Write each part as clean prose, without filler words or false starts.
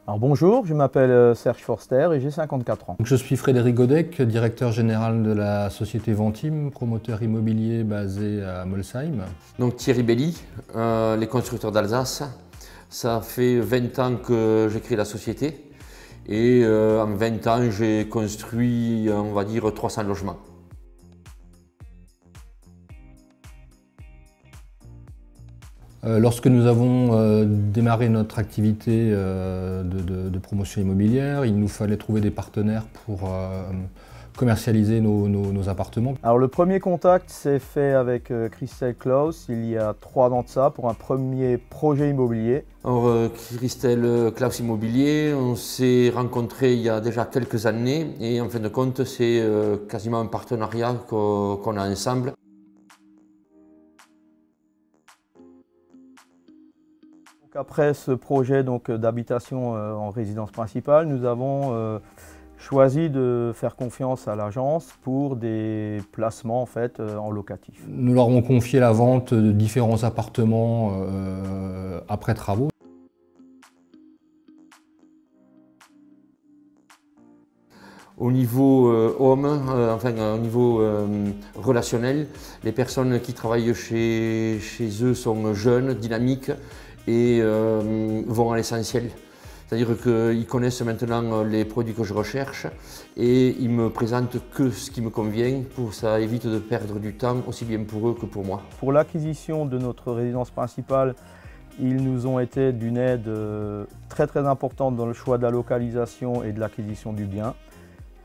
Alors bonjour, je m'appelle Serge Forster et j'ai 54 ans. Je suis Frédéric Godec, directeur général de la société Ventim, promoteur immobilier basé à Molsheim. Donc Thierry Belly, les constructeurs d'Alsace. Ça fait 20 ans que j'ai créé la société et en 20 ans j'ai construit, on va dire, 300 logements. Lorsque nous avons démarré notre activité de promotion immobilière, il nous fallait trouver des partenaires pour commercialiser nos appartements. Alors le premier contact s'est fait avec Christelle Klaus il y a 3 ans de ça pour un premier projet immobilier. Alors Christelle Klaus Immobilier, on s'est rencontrés il y a déjà quelques années et en fin de compte c'est quasiment un partenariat qu'on a ensemble. Après ce projet d'habitation en résidence principale, nous avons choisi de faire confiance à l'agence pour des placements en locatif. Nous leur avons confié la vente de différents appartements après travaux. Au niveau homme, au niveau relationnel, les personnes qui travaillent chez eux sont jeunes, dynamiques et vont à l'essentiel. C'est-à-dire qu'ils connaissent maintenant les produits que je recherche et ils me présentent que ce qui me convient, pour ça évite de perdre du temps aussi bien pour eux que pour moi. Pour l'acquisition de notre résidence principale, ils nous ont été d'une aide très importante dans le choix de la localisation et de l'acquisition du bien.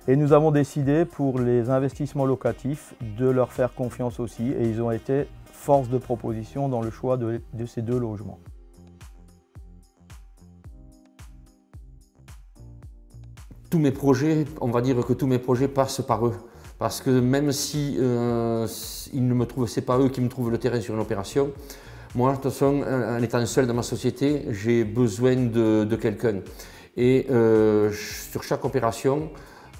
Et nous avons décidé pour les investissements locatifs de leur faire confiance aussi et ils ont été force de proposition dans le choix de ces 2 logements. Tous mes projets, on va dire que tous mes projets passent par eux. Parce que même si ils ne me trouvent, c'est pas eux qui me trouvent le terrain sur une opération, moi de toute façon, en étant seul dans ma société, j'ai besoin de quelqu'un. Et sur chaque opération,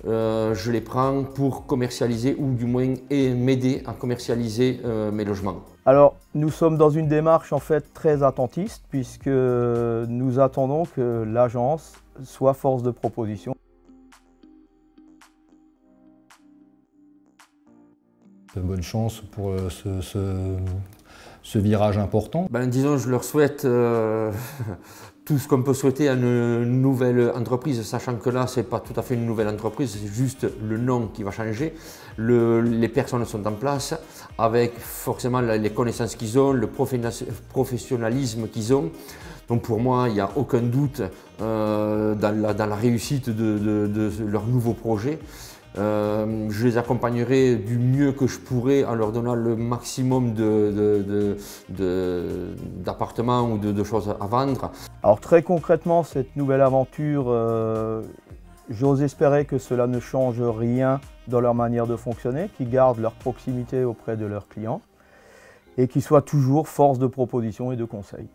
je les prends pour commercialiser ou du moins m'aider à commercialiser mes logements. Alors nous sommes dans une démarche très attentiste puisque nous attendons que l'agence soit force de proposition. Bonne chance pour ce virage important. Disons, je leur souhaite tout ce qu'on peut souhaiter à une nouvelle entreprise, sachant que là, ce n'est pas tout à fait une nouvelle entreprise, c'est juste le nom qui va changer. Les personnes sont en place, avec forcément les connaissances qu'ils ont, le professionnalisme qu'ils ont. Donc pour moi, il n'y a aucun doute dans la réussite de leur nouveau projet. Je les accompagnerai du mieux que je pourrai en leur donnant le maximum d'appartements ou de choses à vendre. Alors très concrètement, cette nouvelle aventure, j'ose espérer que cela ne change rien dans leur manière de fonctionner, qu'ils gardent leur proximité auprès de leurs clients et qu'ils soient toujours force de proposition et de conseil.